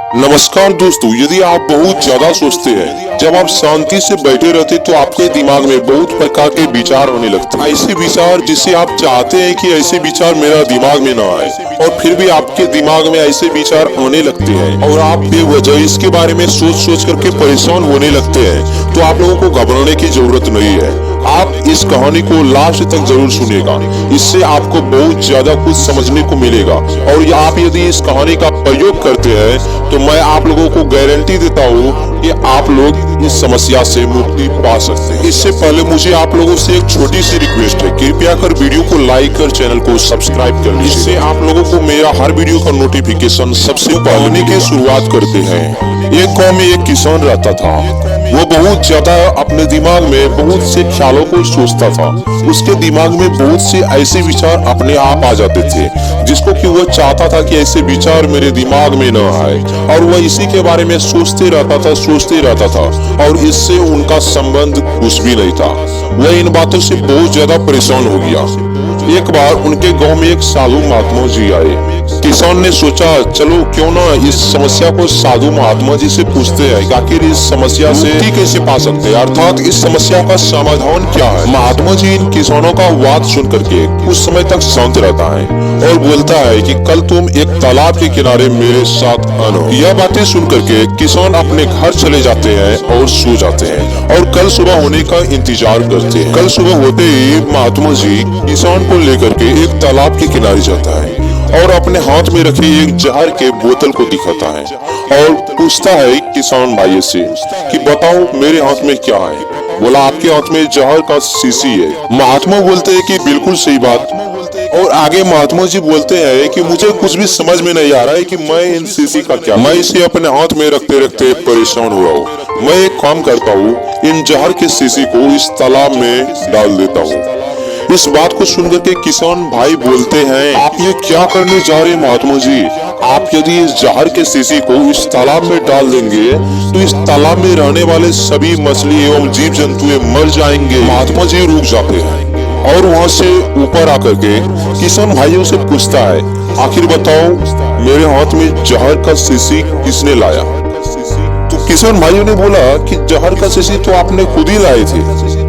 नमस्कार दोस्तों, यदि आप बहुत ज्यादा सोचते हैं, जब आप शांति से बैठे रहते तो आपके दिमाग में बहुत प्रकार के विचार होने लगते हैं। ऐसे विचार जिसे आप चाहते हैं कि ऐसे विचार मेरा दिमाग में ना आए, और फिर भी आपके दिमाग में ऐसे विचार आने लगते हैं और आप बेवजह इसके बारे में सोच सोच करके परेशान होने लगते हैं। तो आप लोगों को घबराने की जरूरत नहीं है। आप इस कहानी को लास्ट तक जरूर सुनिएगा, इससे आपको बहुत ज्यादा कुछ समझने को मिलेगा। और आप यदि इस कहानी का प्रयोग करते हैं तो मैं आप लोगों को गारंटी देता हूँ कि आप लोग इस समस्या से मुक्ति पा सकते हैं। इससे पहले मुझे आप लोगों से एक छोटी सी रिक्वेस्ट है, कृपया कर वीडियो को लाइक कर चैनल को सब्सक्राइब कर लीजिए। इससे आप लोगों को मेरा हर वीडियो का नोटिफिकेशन सबसे पहले की शुरुआत करते हैं। एक गाँव में एक किसान रहता था। वो बहुत ज्यादा अपने दिमाग में बहुत से ख्यालों को सोचता था। उसके दिमाग में बहुत से ऐसे विचार अपने आप आ जाते थे जिसको कि वो चाहता था कि ऐसे विचार मेरे दिमाग में न आए, और वह इसी के बारे में सोचते रहता था और इससे उनका संबंध कुछ भी नहीं था। वह इन बातों से बहुत ज्यादा परेशान हो गया। एक बार उनके गांव में एक साधु महात्मा जी आए। किसान ने सोचा, चलो क्यों ना इस समस्या को साधु महात्मा जी से पूछते हैं, आखिर इस समस्या से मुक्ति कैसे पा सकते हैं, अर्थात इस समस्या का समाधान क्या है। महात्मा जी इन किसानों का बात सुन करके कुछ समय तक शांत रहता है और बोलता है कि कल तुम एक तालाब के किनारे मेरे साथ आना। यह बातें सुन करके किसान अपने घर चले जाते हैं और सो जाते हैं और कल सुबह होने का इंतजार करते हैं। कल सुबह होते ही महात्मा जी किसान को लेकर के एक तालाब के किनारे जाता है और अपने हाथ में रखे एक जहर के बोतल को दिखाता है और पूछता है किसान भाई से कि बताओ मेरे हाथ में क्या है। बोला, आपके हाथ में जहर का शीशी है। महात्मा बोलते हैं कि बिल्कुल सही बात। और आगे महात्मा जी बोलते हैं कि मुझे कुछ भी समझ में नहीं आ रहा है कि मैं इन शीशी का क्या, मैं इसे अपने हाथ में रखते रखते परेशान हो रहा हूँ। मैं एक काम करता हूँ, इन जहर के शीशी को इस तालाब में डाल देता हूँ। इस बात को सुनकर के किसान भाई बोलते हैं, आप ये क्या करने जा रहे हैं महात्मा जी? आप यदि इस जहर के शीशी को इस तालाब में डाल देंगे तो इस तालाब में रहने वाले सभी मछली एवं जीव जंतु मर जाएंगे। महात्मा जी रुक जाते हैं और वहाँ से ऊपर आकर के किसान भाइयों से पूछता है, आखिर बताओ मेरे हाथ में जहर का शीशी किसने लाया? तो किसान भाइयों ने बोला कि जहर का शीशी तो आपने खुद ही लाए थे।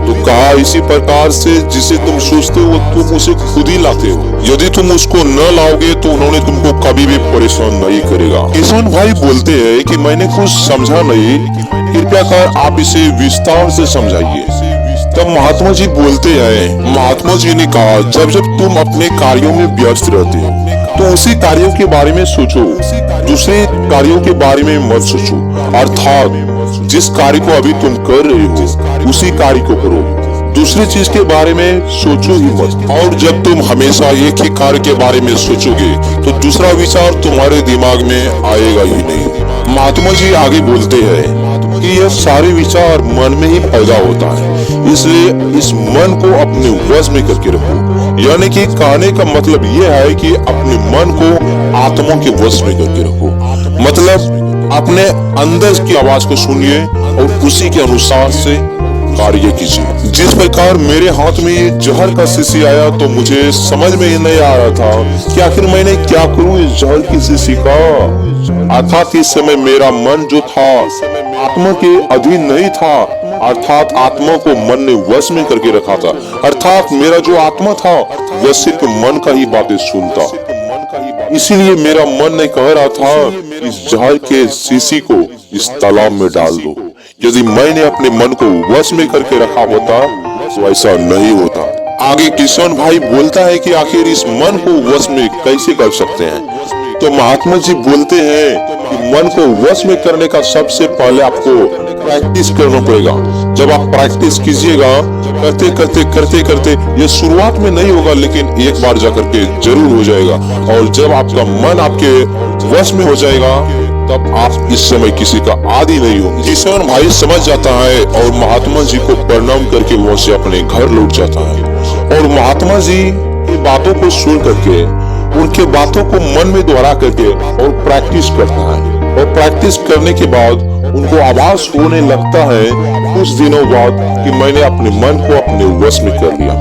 तो कहा, इसी प्रकार से जिसे तुम सोचते हो तुम उसे खुद ही लाते हो। यदि तुम उसको न लाओगे तो उन्होंने तुमको कभी भी परेशान नहीं करेगा। किसान भाई बोलते हैं कि मैंने कुछ समझा नहीं, कृपया कर आप इसे विस्तार से समझाइए। तब महात्मा जी बोलते हैं, महात्मा जी ने कहा, जब जब तुम अपने कार्यों में व्यस्त रहते हो तो उसी कार्यों के बारे में सोचो, दूसरे कार्यों के बारे में मत सोचो। अर्थात जिस कार्य को अभी तुम कर रहे हो उसी कार्य को करो, दूसरी चीज के बारे में सोचो ही मत। और जब तुम हमेशा एक ही कार्य के बारे में सोचोगे तो दूसरा विचार तुम्हारे दिमाग में आएगा ही नहीं। महात्मा जी आगे बोलते हैं कि यह सारे विचार मन में ही पैदा होता है, इसलिए इस मन को अपने वश में करके रखो। यानी कि कहने का मतलब यह है कि अपने मन को आत्मा के वश में करके रखो। मतलब अपने अंदर की आवाज को सुनिए और उसी के अनुसार से कार्य कीजिए। जिस प्रकार मेरे हाथ में ये जहर का शीशी आया तो मुझे समझ में ही नहीं आ रहा था कि आखिर मैंने क्या करूं इस जहर की शीशी का। अर्थात इस समय मेरा मन जो था आत्मा के अधीन नहीं था, अर्थात आत्मा को मन ने वश में करके रखा था। अर्थात मेरा जो आत्मा था वह सिर्फ मन का ही बातें सुनता। इसीलिए मेरा मन ने कह रहा था इस जहर के शीशी को इस तालाब में डाल दो। यदि मैंने अपने मन को वश में करके रखा होता तो ऐसा नहीं होता। आगे किसान भाई बोलता है कि आखिर इस मन को वश में कैसे कर सकते हैं? तो महात्मा जी बोलते हैं कि मन को वश में करने का सबसे पहले आपको प्रैक्टिस करना पड़ेगा। जब आप प्रैक्टिस कीजिएगा, करते करते ये शुरुआत में नहीं होगा लेकिन एक बार जाकर के जरूर हो जाएगा। और जब आपका मन आपके वश में हो जाएगा तब आप इस समय किसी का आदी नहीं होंगे। किसान भाई समझ जाता है और महात्मा जी को प्रणाम करके वहाँ से अपने घर लौट जाता है। और महात्मा जी की बातों को सुन करके उनके बातों को मन में दोहरा करके और प्रैक्टिस करता है। और प्रैक्टिस करने के बाद उनको आभास होने लगता है कुछ दिनों बाद कि मैंने अपने मन को अपने वश में कर लिया।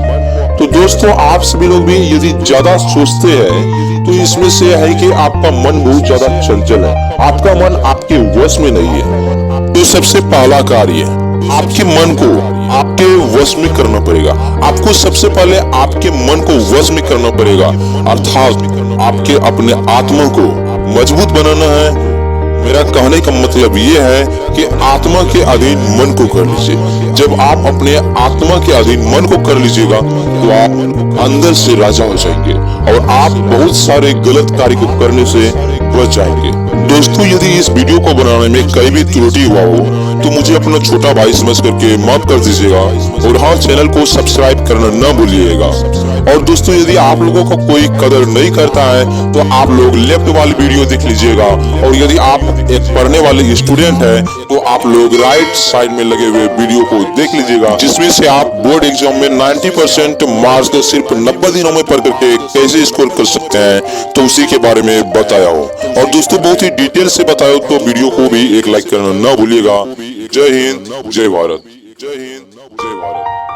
तो दोस्तों, आप सभी लोग भी यदि ज्यादा सोचते हैं तो इसमें से है कि आपका मन बहुत ज्यादा चंचल है, आपका मन आपके वश में नहीं है। तो सबसे पहला कार्य आपके मन को आपके वश में करना पड़ेगा। आपको सबसे पहले आपके मन को वश में करना पड़ेगा, अर्थात आपके अपने आत्मा को मजबूत बनाना है। मेरा कहने का मतलब ये है कि आत्मा के अधीन मन को कर लीजिए। जब आप अपने आत्मा के अधीन मन को कर लीजिएगा तो आप अंदर से राजा हो जाएंगे और आप बहुत सारे गलत कार्य को करने से बच जाएंगे। दोस्तों, यदि इस वीडियो को बनाने में कहीं भी त्रुटि हुआ हो तो मुझे अपना छोटा भाई समझ करके माफ कर दीजिएगा और हाँ, चैनल को सब्सक्राइब करना न भूलिएगा। और दोस्तों, यदि आप लोगों को कोई कदर नहीं करता है तो आप लोग लेफ्ट वाली वीडियो देख लीजिएगा, और यदि आप एक पढ़ने वाले स्टूडेंट है तो आप लोग राइट साइड में लगे हुए वीडियो को देख लीजिएगा, जिसमें से आप बोर्ड एग्जाम में 90% मार्क्स को सिर्फ 90 दिनों में पढ़ करके कैसे स्कोर कर सकते हैं तो उसी के बारे में बताया हो। और दोस्तों, बहुत ही डिटेल से बताया हो तो वीडियो को भी एक लाइक करना न भूलिएगा। जय हिंद, जय भारत। जय हिंद, जय भारत।